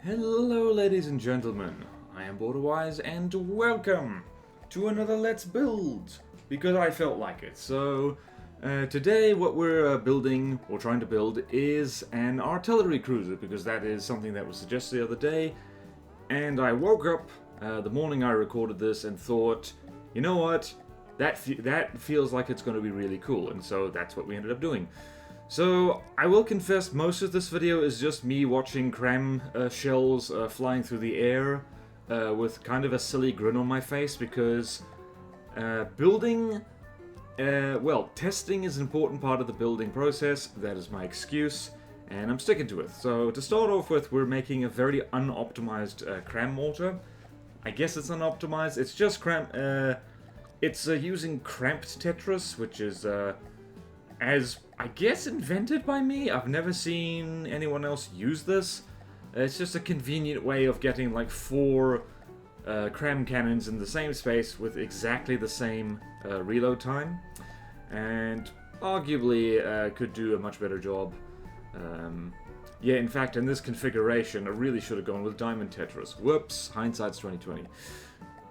Hello ladies and gentlemen, I am BorderWise and welcome to another Let's Build, because I felt like it. So today what we're building, or trying to build, is an artillery cruiser, because that is something that was suggested the other day, and I woke up the morning I recorded this and thought, you know what, that feels like it's going to be really cool, and so that's what we ended up doing. So, I will confess, most of this video is just me watching CRAM shells flying through the air with kind of a silly grin on my face, because testing is an important part of the building process. That is my excuse, and I'm sticking to it. So, to start off with, we're making a very unoptimized CRAM mortar. I guess it's unoptimized, it's just CRAM, it's using cramped Tetris, which is as I guess invented by me. I've never seen anyone else use this. It's just a convenient way of getting like 4 CRAM cannons in the same space with exactly the same reload time, and arguably could do a much better job. Yeah, in fact, in this configuration, I really should have gone with Diamond Tetris. Whoops, hindsight's 2020.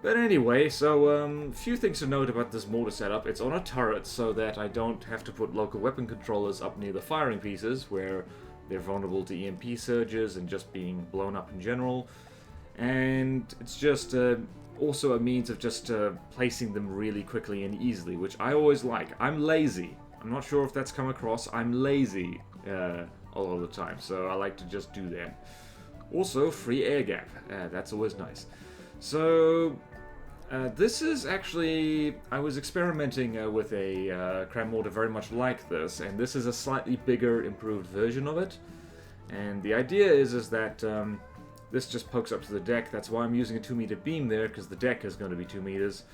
But anyway, so few things to note about this mortar setup. It's on a turret so that I don't have to put local weapon controllers up near the firing pieces, where they're vulnerable to EMP surges and just being blown up in general. And it's just also a means of just placing them really quickly and easily, which I always like. I'm lazy. I'm not sure if that's come across. I'm lazy a lot of the time, so I like to just do that. Also, free air gap. That's always nice. So, this is actually, I was experimenting with a CRAM mortar very much like this, and this is a slightly bigger, improved version of it. And the idea is that this just pokes up to the deck. That's why I'm using a 2-meter beam there, because the deck is going to be 2 meters.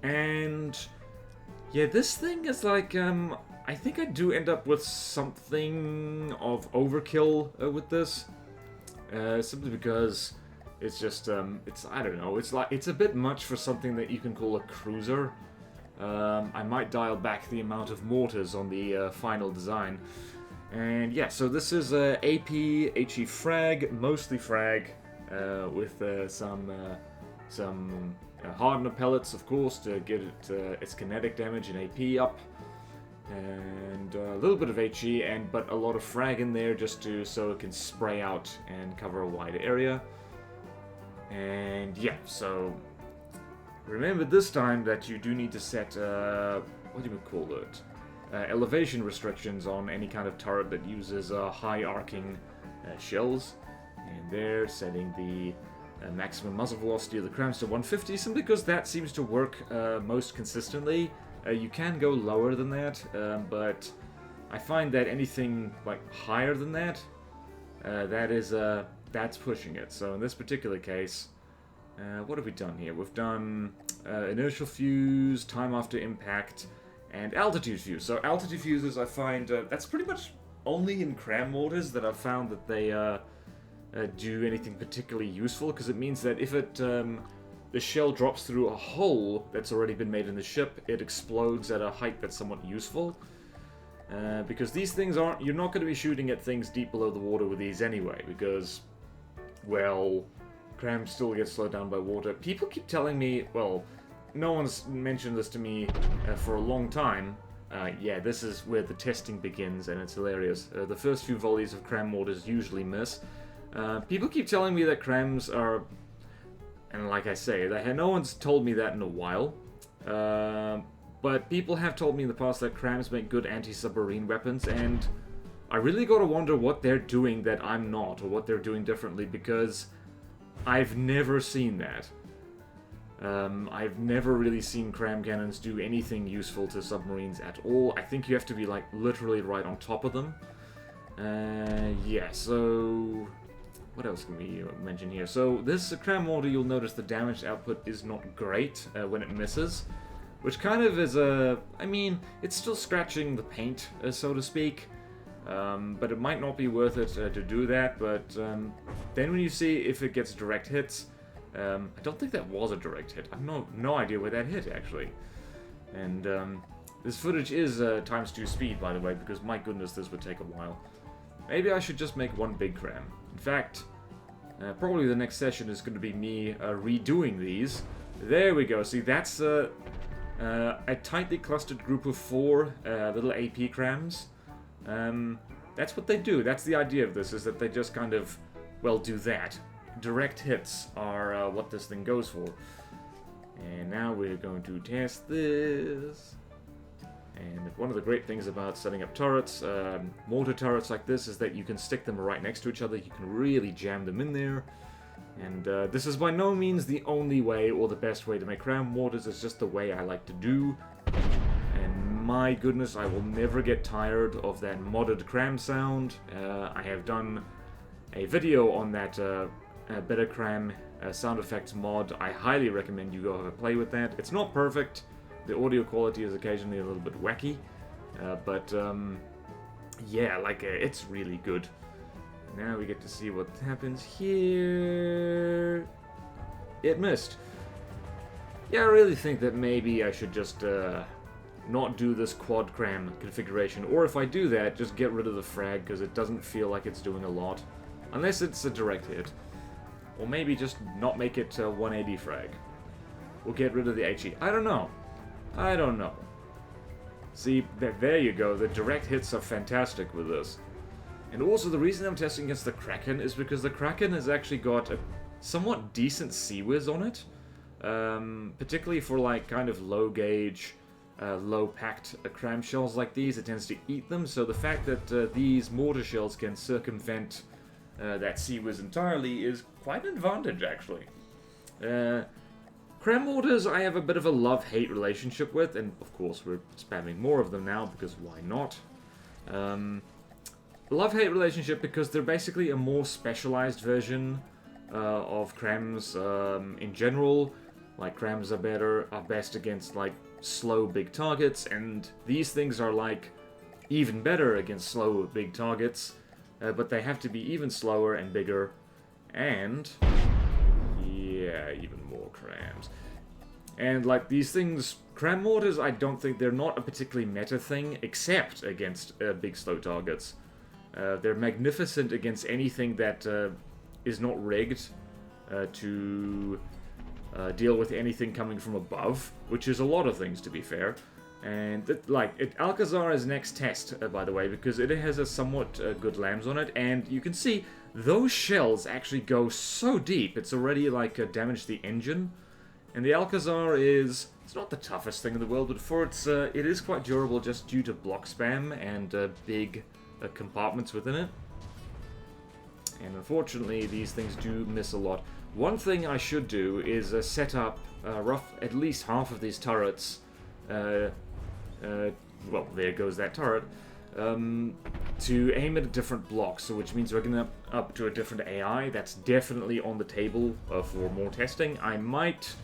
And yeah, this thing is like, I think I do end up with something of overkill with this, simply because it's just, I don't know, it's a bit much for something that you can call a cruiser. I might dial back the amount of mortars on the final design. And yeah, so this is AP, HE frag, mostly frag, with some hardener pellets, of course, to get its kinetic damage and AP up. And a little bit of HE, but a lot of frag in there just so it can spray out and cover a wide area. And yeah, so remember this time that you do need to set, what do you call it? Elevation restrictions on any kind of turret that uses high arcing shells. And there, setting the maximum muzzle velocity of the CRAMs to 150, simply because that seems to work most consistently. You can go lower than that, but I find that anything like higher than that, that's pushing it. So in this particular case, what have we done here? We've done inertial fuse, time after impact, and altitude fuse. So altitude fuses, I find, that's pretty much only in CRAM mortars that I've found that they do anything particularly useful, because it means that if the shell drops through a hole that's already been made in the ship, it explodes at a height that's somewhat useful. Because these things you're not going to be shooting at things deep below the water with these anyway, because, well, CRAM still gets slowed down by water. People keep telling me, well, no one's mentioned this to me for a long time. Yeah, this is where the testing begins, and it's hilarious. The first few volleys of CRAM mortars usually miss. People keep telling me that CRAMs are, and like I say, no one's told me that in a while. But people have told me in the past that CRAMs make good anti-submarine weapons, and I really gotta wonder what they're doing that I'm not, or what they're doing differently, because I've never seen that. I've never really seen CRAM cannons do anything useful to submarines at all. I think you have to be, like, literally right on top of them. Yeah, so what else can we mention here? So this CRAM mortar, you'll notice the damage output is not great when it misses, which kind of is I mean, it's still scratching the paint, so to speak. But it might not be worth it to do that, but then when you see if it gets direct hits, I don't think that was a direct hit. I have no idea where that hit, actually. And this footage is ×2 speed, by the way, because my goodness, this would take a while. Maybe I should just make one big CRAM. In fact, Probably the next session is going to be me redoing these. There we go. See, that's a tightly clustered group of 4 little AP CRAMs. That's what they do. That's the idea of this, is that they just kind of, well, do that. Direct hits are what this thing goes for. And now we're going to test this. And one of the great things about setting up turrets, mortar turrets like this, is that you can stick them right next to each other. You can really jam them in there. And this is by no means the only way or the best way to make CRAM mortars. It's just the way I like to do. And my goodness, I will never get tired of that modded CRAM sound. I have done a video on that Better CRAM sound effects mod. I highly recommend you go have a play with that. It's not perfect. The audio quality is occasionally a little bit wacky, but yeah, like it's really good. Now we get to see what happens here. It missed. Yeah, I really think that maybe I should just not do this quad CRAM configuration, or if I do that, just get rid of the frag, because it doesn't feel like it's doing a lot, unless it's a direct hit. Or maybe just not make it 180 frag. Or get rid of the HE. I don't know. I don't know. See, there you go. The direct hits are fantastic with this. And also, the reason I'm testing against the Kraken is because the Kraken has actually got a somewhat decent C-Wiz on it. Particularly for, like, kind of low-gauge, low-packed CRAM shells like these. It tends to eat them, so the fact that these mortar shells can circumvent that C-Wiz entirely is quite an advantage, actually. CRAM mortars I have a bit of a love-hate relationship with, and of course we're spamming more of them now, because why not? Love-hate relationship because they're basically a more specialized version of CRAMs in general. Like, CRAMs are best against, like, slow big targets, and these things are, like, even better against slow big targets, but they have to be even slower and bigger, and yeah, even more CRAMs. And, like, these things, CRAM mortars, I don't think they're not a particularly meta thing, except against big slow targets. They're magnificent against anything that is not rigged to deal with anything coming from above, which is a lot of things, to be fair. And, Alcazar is next test, by the way, because it has a somewhat good lambs on it, and you can see those shells actually go so deep, it's already, like, damaged the engine. And the Alcazar is, it's not the toughest thing in the world, but for it is quite durable just due to block spam and big compartments within it. And unfortunately, these things do miss a lot. One thing I should do is set up at least half of these turrets. Well, there goes that turret. To aim at a different block, so which means we're going up to a different AI. That's definitely on the table for more testing. I might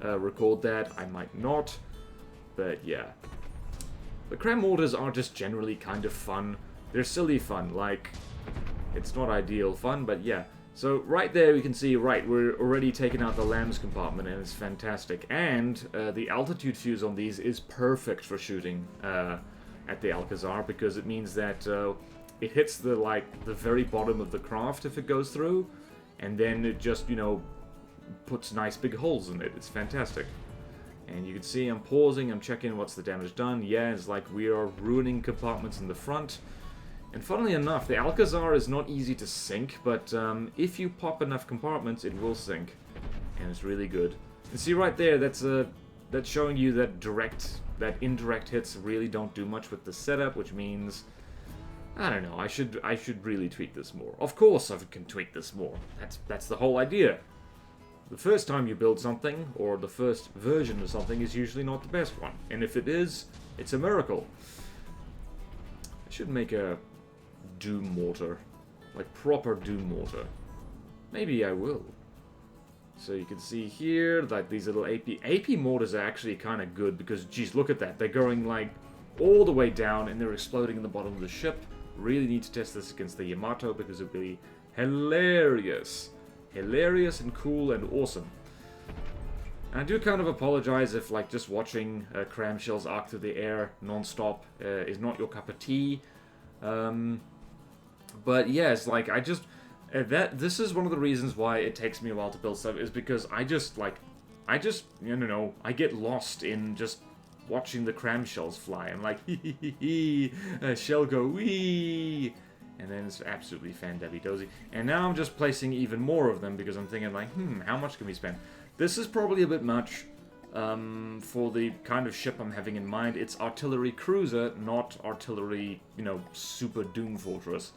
record that, I might not, but yeah. The CRAM mortars are just generally kind of fun. They're silly fun, like, it's not ideal fun, but yeah. So right there we can see, right, we're already taking out the lambs compartment, and it's fantastic. And the altitude fuse on these is perfect for shooting at the Alcazar, because it means that it hits the very bottom of the craft if it goes through, and then it just, you know, puts nice big holes in it. It's fantastic. And you can see I'm pausing, I'm checking what's the damage done. Yeah, it's like we are ruining compartments in the front. And funnily enough, the Alcazar is not easy to sink, but if you pop enough compartments, it will sink. And it's really good. And see right there, that's showing you that indirect hits really don't do much with the setup, which means, I don't know, I should really tweak this more. Of course I can tweak this more. That's the whole idea. The first time you build something, or the first version of something, is usually not the best one. And if it is, it's a miracle. I should make a Doom mortar. Like, proper Doom mortar. Maybe I will. So you can see here, like, these little AP mortars are actually kind of good, because, geez, look at that. They're going, like, all the way down, and they're exploding in the bottom of the ship. Really need to test this against the Yamato, because it would be hilarious. Hilarious and cool and awesome. And I do kind of apologize if, like, just watching CRAM shells arc through the air non-stop is not your cup of tea. But yes, like, This is one of the reasons why it takes me a while to build stuff, is because I just I get lost in just watching the cram shells fly. I'm like, hee hee hee hee, a shell go wee, and then it's absolutely fan-dabby-dozy. And now I'm just placing even more of them because I'm thinking like, how much can we spend? This is probably a bit much for the kind of ship I'm having in mind. It's artillery cruiser, not artillery, super doom fortress.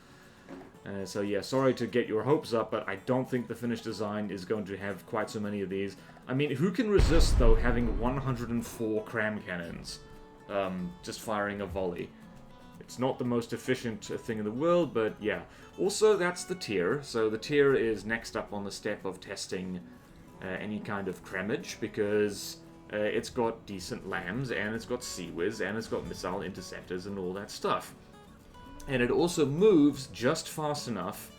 So yeah, sorry to get your hopes up, but I don't think the finished design is going to have quite so many of these. I mean, who can resist, though, having 104 cram cannons just firing a volley? It's not the most efficient thing in the world, but yeah. Also, that's the tier. So the tier is next up on the step of testing any kind of crammage, because it's got decent lambs, and it's got sea whiz, and it's got missile interceptors and all that stuff. And it also moves just fast enough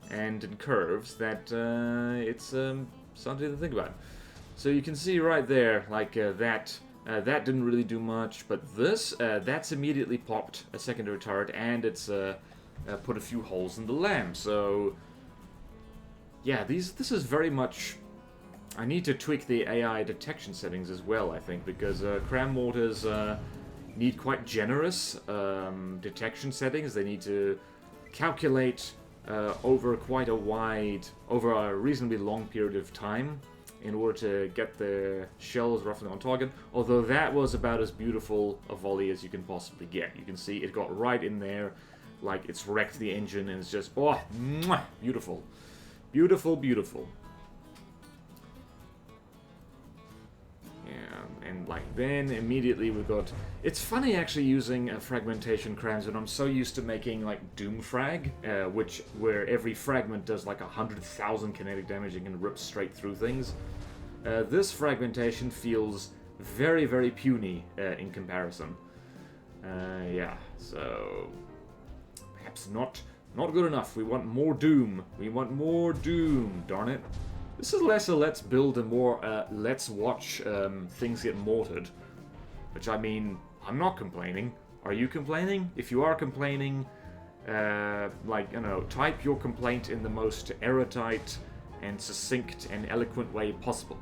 and in curves that it's something to think about. So you can see right there, like that didn't really do much, but this, that's immediately popped a secondary turret, and it's put a few holes in the lamb. So yeah, this is very much... I need to tweak the AI detection settings as well, I think, because cram mortars need quite generous detection settings. They need to calculate over a reasonably long period of time in order to get the shells roughly on target. Although that was about as beautiful a volley as you can possibly get. You can see it got right in there, like it's wrecked the engine, and it's just, oh, mwah, beautiful. Beautiful, beautiful. And like then immediately we got... It's funny actually using fragmentation crams when I'm so used to making like Doom Frag, where every fragment does like 100,000 kinetic damage and can rip straight through things. This fragmentation feels very, very puny in comparison. Yeah, so perhaps not good enough. We want more Doom. We want more Doom. Darn it. This is less a let's build and more let's watch things get mortared. Which, I mean, I'm not complaining. Are you complaining? If you are complaining, type your complaint in the most erudite and succinct and eloquent way possible.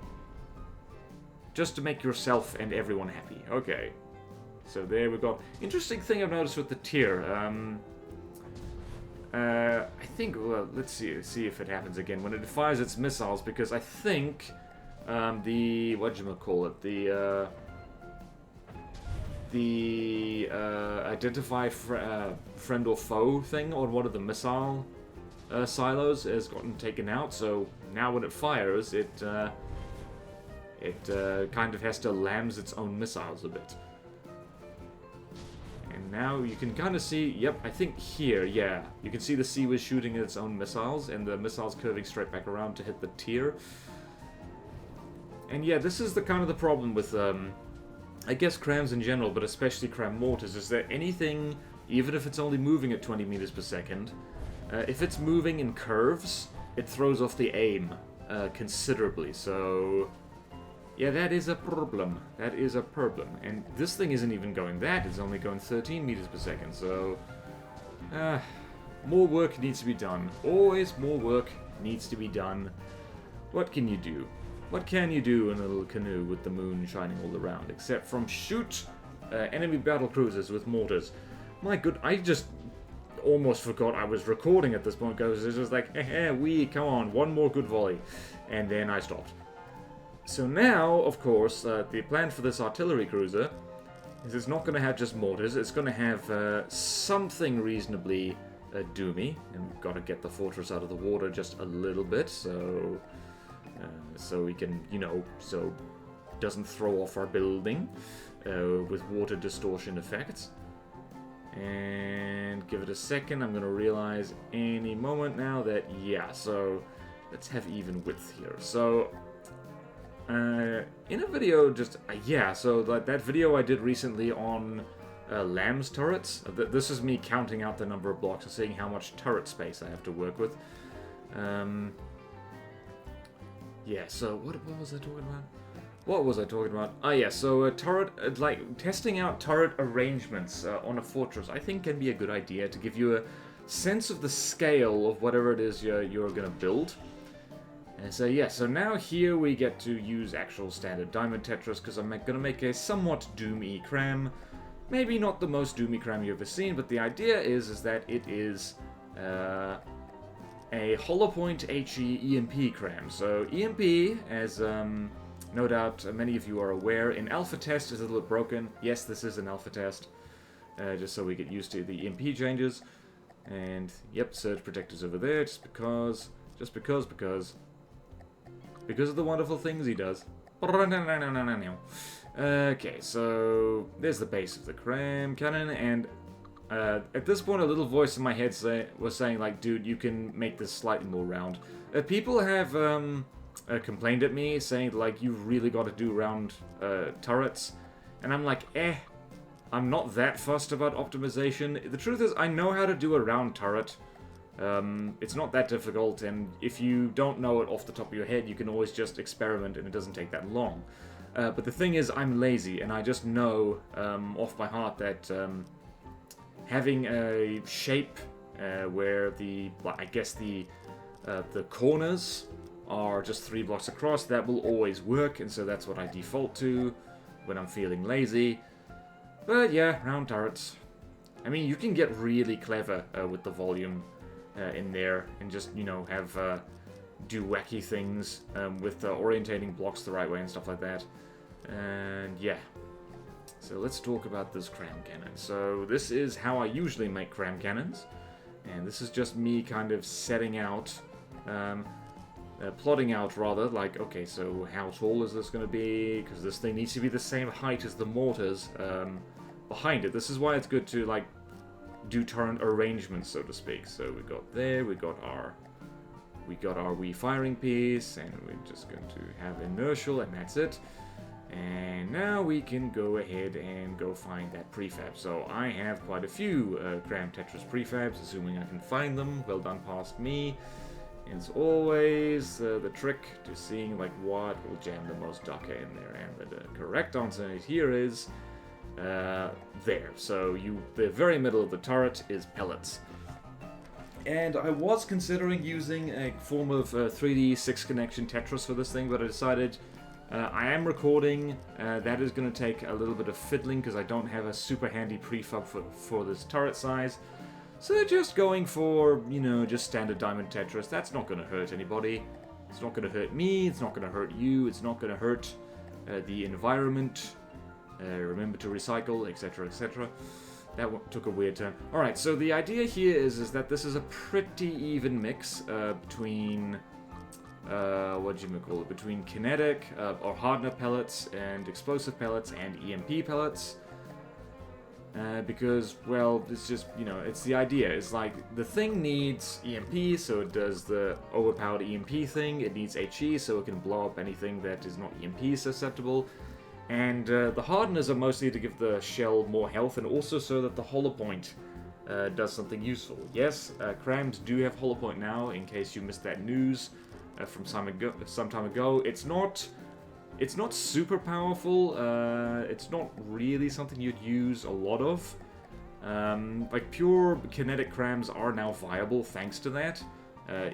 Just to make yourself and everyone happy. Okay. So there we go. Interesting thing I've noticed with the tier. I think, well, let's see if it happens again when it fires its missiles, because I think the identify friend or foe thing on one of the missile silos has gotten taken out. So now when it fires, it kind of has to lambs its own missiles a bit. And now you can kind of see, yep, I think here, yeah, you can see the sea was shooting its own missiles, and the missiles curving straight back around to hit the tier. And yeah, this is the kind of the problem with, I guess crams in general, but especially cram mortars, is that anything, even if it's only moving at 20 meters per second, if it's moving in curves, it throws off the aim considerably. So yeah, that is a problem. That is a problem. And this thing isn't even going that. It's only going 13 meters per second. So, more work needs to be done. Always more work needs to be done. What can you do? What can you do in a little canoe with the moon shining all around? Except from shoot enemy battle cruisers with mortars. My good, I just almost forgot I was recording at this point, because it's just like, come on, one more good volley. And then I stopped. So now, of course, the plan for this artillery cruiser is it's not going to have just mortars, it's going to have something reasonably doomy, and we've got to get the fortress out of the water just a little bit, so we can, so it doesn't throw off our building with water distortion effects. And give it a second, I'm going to realize any moment now that, yeah, so let's have even width here. So in a video, so that video I did recently on Lamb's turrets, this is me counting out the number of blocks and seeing how much turret space I have to work with. Yeah, so what was I talking about? What was I talking about? Ah, yeah, so turret, testing out turret arrangements on a fortress, I think can be a good idea to give you sense of the scale of whatever it is you're going to build. And so yeah, so now here we get to use actual standard diamond tetras, because I'm going to make a somewhat doomy CRAM. Maybe not the most doomy CRAM you've ever seen, but the idea is that it is a hollow point HE EMP CRAM. So EMP, as no doubt many of you are aware, in alpha test is a little broken. Yes, this is an alpha test, just so we get used to the EMP changes. And yep, surge protectors over there, just because of the wonderful things he does. Okay, so there's the base of the CRAM cannon, and at this point a little voice in my head was saying, like, dude, you can make this slightly more round. People have complained at me, saying, like, you've really got to do round turrets, and I'm like, I'm not that fussed about optimization. The truth is, I know how to do a round turret. It's not that difficult, and if you don't know it off the top of your head, you can always just experiment, and it doesn't take that long. But the thing is, I'm lazy, and I just know off by heart that having a shape where the corners are just 3 blocks across, that will always work, and so that's what I default to when I'm feeling lazy. But yeah, round turrets. I mean, you can get really clever with the volume in there, and just, you know, have do wacky things with orientating blocks the right way and stuff like that. And yeah, so let's talk about this CRAM cannon. So this is how I usually make CRAM cannons, and this is just me kind of setting out, plotting out rather, like, okay, so how tall is this going to be, because this thing needs to be the same height as the mortars behind it. This is why it's good to, like, do turret arrangements, so to speak. So we got there, we got our wee firing piece, and we're just going to have inertial, and that's it. And now we can go ahead and go find that prefab. So I have quite a few CRAM Tetris prefabs, assuming I can find them. Well done past me. And as always, the trick to seeing like what will jam the most dakka in there. And the correct answer here is there. So the very middle of the turret is pellets. And I was considering using a form of 3D 6 connection Tetris for this thing, but I decided I am recording. That is going to take a little bit of fiddling because I don't have a super handy prefab for this turret size. So just going for, you know, just standard diamond Tetris. That's not going to hurt anybody. It's not going to hurt me. It's not going to hurt you. It's not going to hurt the environment. Remember to recycle, etc., etc. That one took a weird turn. Alright, so the idea here is that this is a pretty even mix between between kinetic or hardener pellets and explosive pellets and EMP pellets. Because, well, it's just, you know, it's the idea. It's like, the thing needs EMP, so it does the overpowered EMP thing. It needs HE, so it can blow up anything that is not EMP susceptible. And the hardeners are mostly to give the shell more health, and also so that the hollow point does something useful. Yes, CRAMs do have hollow point now, in case you missed that news from some time ago. It's not super powerful. It's not really something you'd use a lot of. Like pure kinetic CRAMs are now viable thanks to that,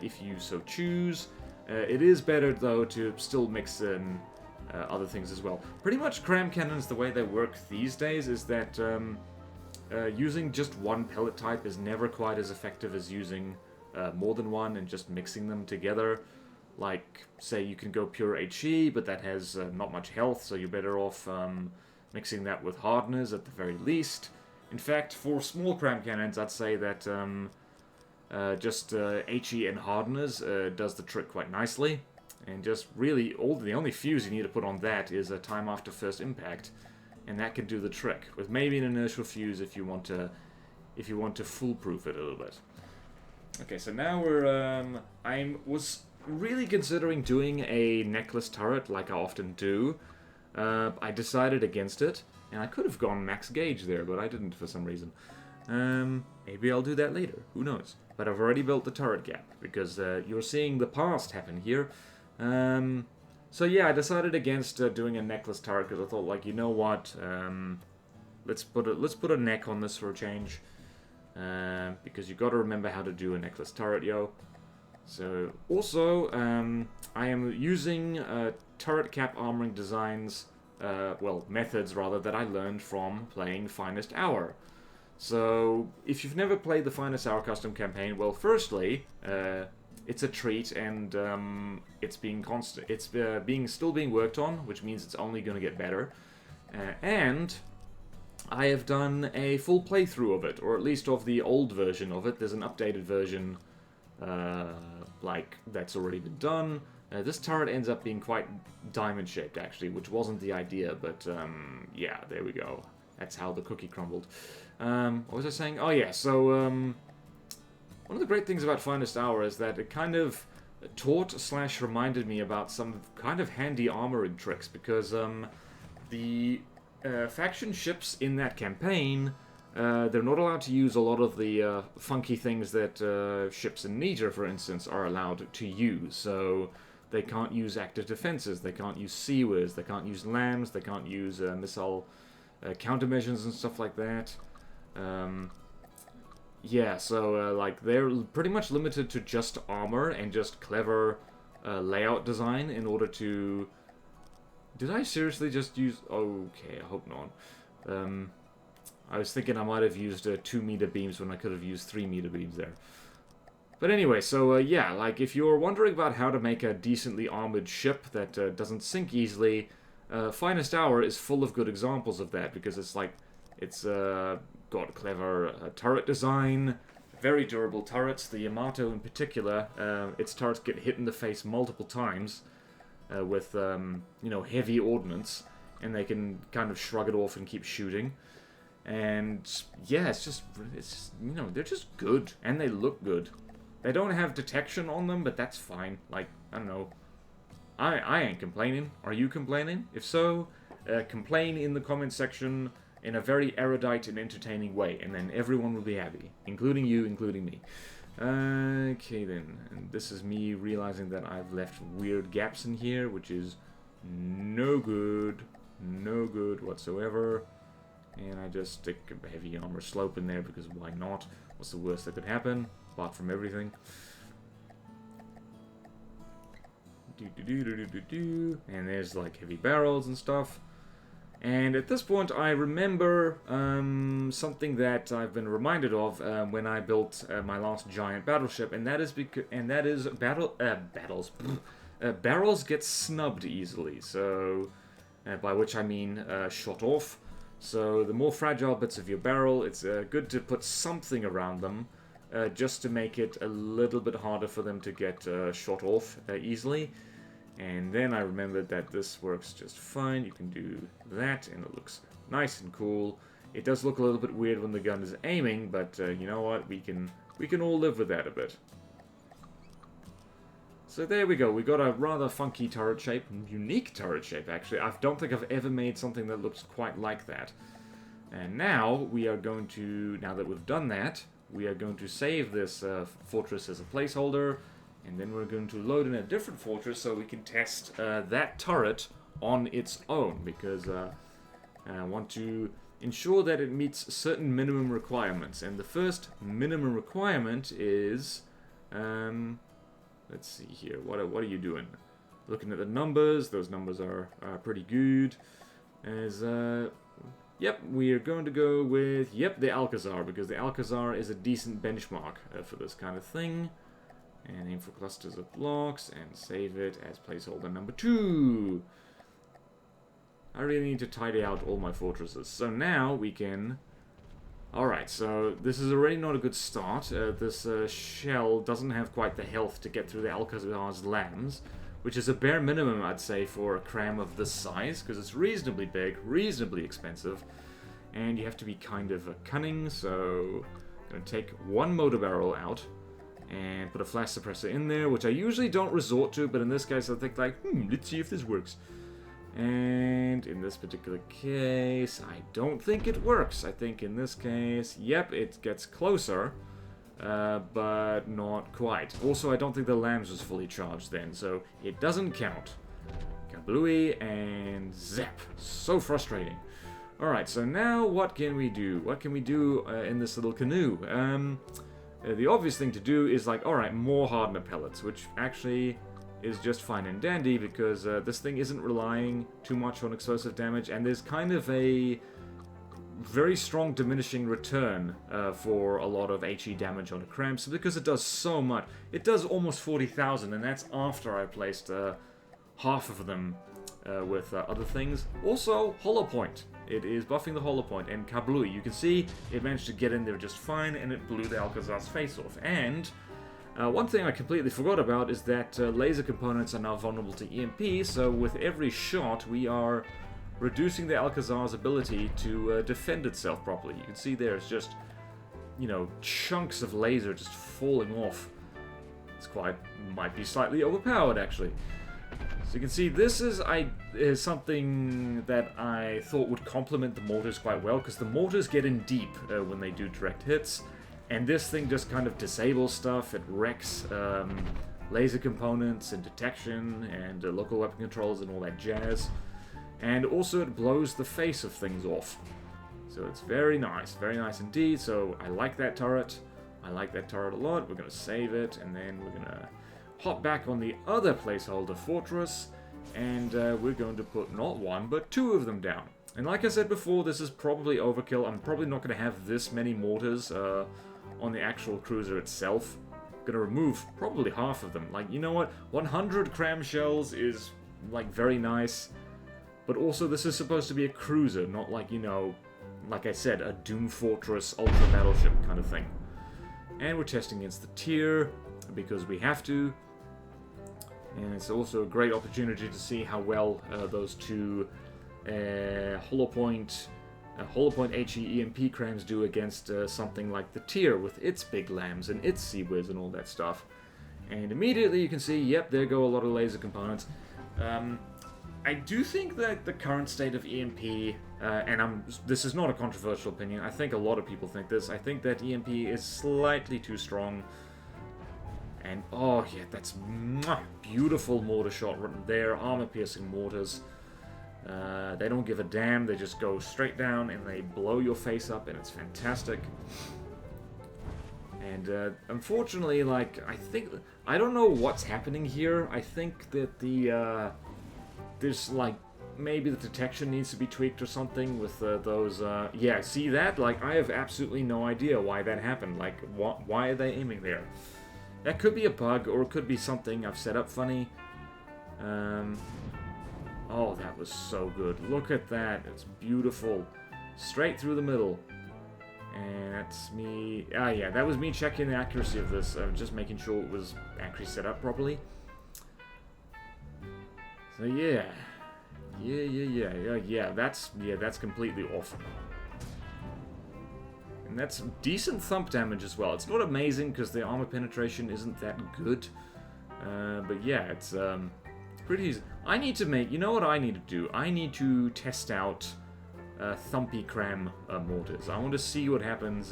if you so choose. It is better though to still mix in other things as well. Pretty much CRAM cannons, the way they work these days is that using just one pellet type is never quite as effective as using more than one and just mixing them together. Like, say you can go pure HE, but that has not much health, so you're better off mixing that with hardeners at the very least. In fact, for small CRAM cannons, I'd say that just HE and hardeners does the trick quite nicely. And just really, the only fuse you need to put on that is a time after first impact, and that can do the trick. With maybe an inertial fuse if you want to foolproof it a little bit. Okay, so now we're I was really considering doing a necklace turret like I often do. I decided against it, and I could have gone max gauge there, but I didn't for some reason. Maybe I'll do that later, who knows. But I've already built the turret gap, because you're seeing the past happen here. So yeah, I decided against doing a necklace turret, because I thought, like, you know what, let's put a neck on this for a change. because you got to remember how to do a necklace turret, yo. So, also, I am using turret cap armoring designs, well, methods rather, that I learned from playing Finest Hour. So, if you've never played the Finest Hour custom campaign, well, firstly, it's a treat, and it's still being worked on, which means it's only going to get better. And I have done a full playthrough of it, or at least of the old version of it. There's an updated version, that's already been done. This turret ends up being quite diamond-shaped, actually, which wasn't the idea, but yeah, there we go. That's how the cookie crumbled. What was I saying? Oh yeah, so one of the great things about Finest Hour is that it kind of taught/reminded me about some kind of handy armoring tricks, because the faction ships in that campaign, they're not allowed to use a lot of the funky things that ships in Nita, for instance, are allowed to use. So they can't use active defenses, they can't use sewers, they can't use lambs, they can't use missile countermeasures and stuff like that. Yeah, so like they're pretty much limited to just armor and just clever layout design in order to... Did I seriously just use... Okay, I hope not. I was thinking I might have used 2 meter beams when I could have used 3 meter beams there. But anyway, so yeah, like if you're wondering about how to make a decently armored ship that doesn't sink easily, Finest Hour is full of good examples of that, because it's like, it's got clever turret design, very durable turrets. The Yamato in particular, its turrets get hit in the face multiple times with, you know, heavy ordnance, and they can kind of shrug it off and keep shooting. And yeah, it's just, you know, they're just good, and they look good. They don't have detection on them, but that's fine. Like, I don't know. I ain't complaining. Are you complaining? If so, complain in the comment section in a very erudite and entertaining way, and then everyone will be happy. Including you, including me. Okay then, and this is me realizing that I've left weird gaps in here, which is no good. No good whatsoever. And I just stick a heavy armor slope in there, because why not? What's the worst that could happen? Apart from everything. And there's like heavy barrels and stuff. And at this point I remember something that I've been reminded of when I built my last giant battleship, and that is barrels get snubbed easily. So by which I mean shot off. So the more fragile bits of your barrel, it's good to put something around them, just to make it a little bit harder for them to get shot off easily. And then I remembered that this works just fine. You can do that, and it looks nice and cool. It does look a little bit weird when the gun is aiming, but you know what? We can all live with that a bit. So there we go. We got a rather funky turret shape, unique turret shape actually. I don't think I've ever made something that looks quite like that. And now we are going to, now that we've done that, we are going to save this fortress as a placeholder, and then we're going to load in a different fortress so we can test that turret on its own, because I want to ensure that it meets certain minimum requirements. And the first minimum requirement is, let's see here, what are you doing? Looking at the numbers, those numbers are pretty good. As yep, we are going to go with, yep, the Alcazar, because the Alcazar is a decent benchmark for this kind of thing. And aim for clusters of blocks, and save it as placeholder number 2. I really need to tidy out all my fortresses. So now we can... Alright, so this is already not a good start. This shell doesn't have quite the health to get through the Alcazar's lambs, which is a bare minimum, I'd say, for a cram of this size, because it's reasonably big, reasonably expensive, and you have to be kind of cunning. So I'm going to take one motor barrel out, and put a flash suppressor in there, which I usually don't resort to, but in this case I think like, let's see if this works. And in this particular case, I don't think it works. I think in this case, yep, it gets closer, but not quite. Also, I don't think the lambs was fully charged then, so it doesn't count. Kablooey and zap. So frustrating. Alright, so now what can we do? What can we do in this little canoe? The obvious thing to do is like, alright, more hardener pellets, which actually is just fine and dandy because this thing isn't relying too much on explosive damage, and there's kind of a very strong diminishing return for a lot of HE damage on a CRAM, so because it does so much. It does almost 40,000, and that's after I placed half of them with other things. Also, hollow point. It is buffing the hollow point, and kablooey. You can see it managed to get in there just fine, and it blew the Alcazar's face off. And one thing I completely forgot about is that laser components are now vulnerable to EMP, so with every shot we are reducing the Alcazar's ability to defend itself properly. You can see there it's just, you know, chunks of laser just falling off. It's might be slightly overpowered actually. So you can see this is something that I thought would complement the mortars quite well, because the mortars get in deep when they do direct hits, and this thing just kind of disables stuff. It wrecks laser components and detection and local weapon controls and all that jazz. And also it blows the face of things off. So it's very nice indeed. So I like that turret. I like that turret a lot. We're going to save it, and then we're going to hop back on the other placeholder fortress, and we're going to put not one, but two of them down. And like I said before, this is probably overkill. I'm probably not going to have this many mortars on the actual cruiser itself. I'm going to remove probably half of them. Like, you know what? 100 CRAM shells is, like, very nice. But also, this is supposed to be a cruiser, not like, you know, like I said, a Doom Fortress Ultra Battleship kind of thing. And we're testing against the tier, because we have to. And it's also a great opportunity to see how well those two hollow point HE EMP CRAMs do against something like the tier with its big lambs and its Seawiz and all that stuff. And immediately you can see, yep, there go a lot of laser components. I do think that the current state of EMP, and this is not a controversial opinion, I think a lot of people think this, I think that EMP is slightly too strong. And, oh yeah, that's beautiful mortar shot right there, armor-piercing mortars. They don't give a damn, they just go straight down and they blow your face up, and it's fantastic. And unfortunately, like, I don't know what's happening here. I think that there's, like, maybe the detection needs to be tweaked or something with those, yeah, see that? Like, I have absolutely no idea why that happened. Like, why are they aiming there? That could be a bug, or it could be something I've set up funny. Oh, that was so good. Look at that. It's beautiful. Straight through the middle. And that's me... Ah, yeah, that was me checking the accuracy of this. Just making sure it was actually set up properly. So, yeah. Yeah, that's completely awesome. And that's decent thump damage as well. It's not amazing because the armor penetration isn't that good. But yeah, it's pretty easy. I need to make... You know what I need to do? I need to test out thumpy CRAM mortars. I want to see what happens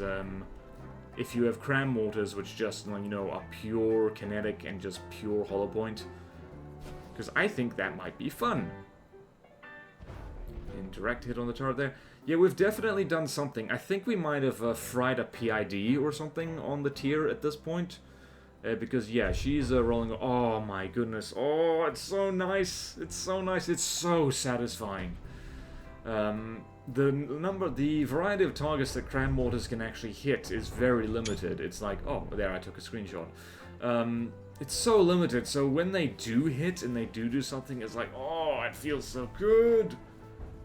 if you have CRAM mortars which just, you know, are pure kinetic and just pure hollow point. Because I think that might be fun. Indirect hit on the turret there. Yeah, we've definitely done something. I think we might have fried a PID or something on the tier at this point. Because, yeah, she's rolling... Oh, my goodness. Oh, it's so nice. It's so nice. It's so satisfying. The variety of targets that CRAM mortars can actually hit is very limited. It's like... Oh, there, I took a screenshot. It's so limited, so when they do hit and they do something, it's like... Oh, it feels so good.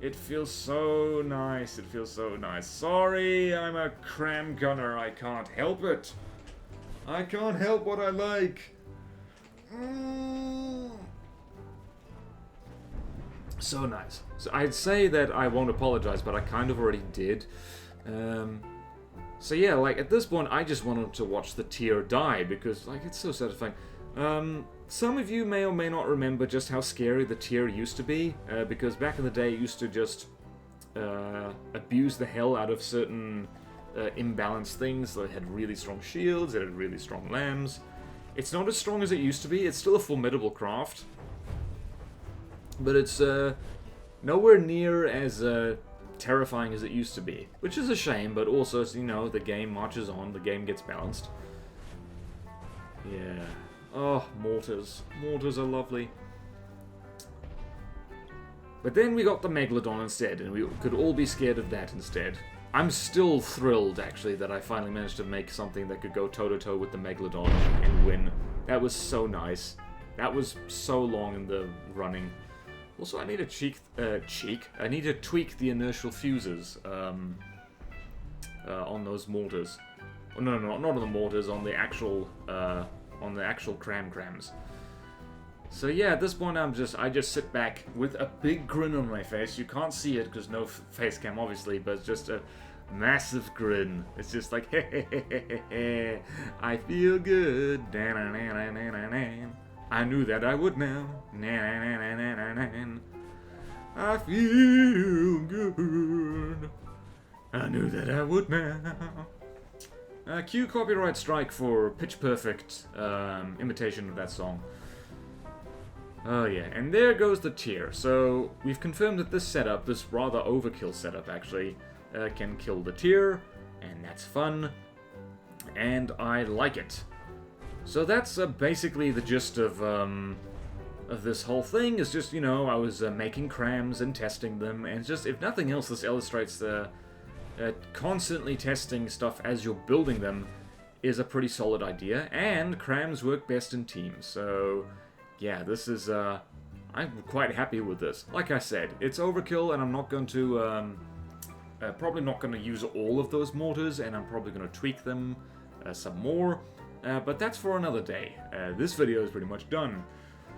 It feels so nice. It feels so nice. Sorry, I'm a CRAM gunner. I can't help it. I can't help what I like. So nice. So I'd say that I won't apologize, but I kind of already did. So yeah, like at this point, I just wanted to watch the tier die because, like, it's so satisfying. Some of you may or may not remember just how scary the tier used to be, because back in the day it used to just abuse the hell out of certain imbalanced things. That had really strong shields, it had really strong lambs. It's not as strong as it used to be, it's still a formidable craft. But it's nowhere near as terrifying as it used to be. Which is a shame, but also, you know, the game marches on, the game gets balanced. Yeah. Oh, mortars. Mortars are lovely. But then we got the Megalodon instead, and we could all be scared of that instead. I'm still thrilled, actually, that I finally managed to make something that could go toe-to-toe with the Megalodon and win. That was so nice. That was so long in the running. Also, I need to I need to tweak the inertial fuses on those mortars. Oh, no, not on the mortars, on the actual CRAMs. So yeah, at this point I just sit back with a big grin on my face. You can't see it because no face cam obviously, but it's just a massive grin. It's just like, I feel good. I knew that I would now. I feel good. I knew that I would now. Cue copyright strike for pitch perfect imitation of that song. Oh yeah, and there goes the tier. So we've confirmed that this setup, this rather overkill setup actually, can kill the tier, and that's fun, and I like it. So that's basically the gist of this whole thing. Is just, you know, I was making CRAMs and testing them, and just, if nothing else, this illustrates the constantly testing stuff as you're building them is a pretty solid idea, and CRAMs work best in teams. So yeah, this is, I'm quite happy with this. Like I said, it's overkill, and I'm not going to, probably not going to use all of those mortars, and I'm probably going to tweak them some more, but that's for another day. This video is pretty much done.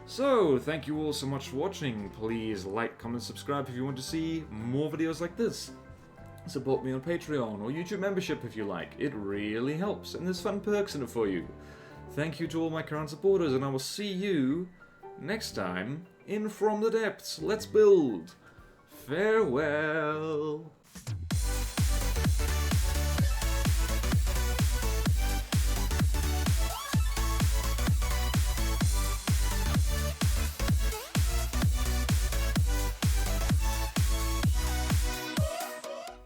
So, thank you all so much for watching. Please like, comment, subscribe if you want to see more videos like this. Support me on Patreon or YouTube membership if you like. It really helps, and there's fun perks in it for you. Thank you to all my current supporters, and I will see you next time in From the Depths. Let's build. Farewell.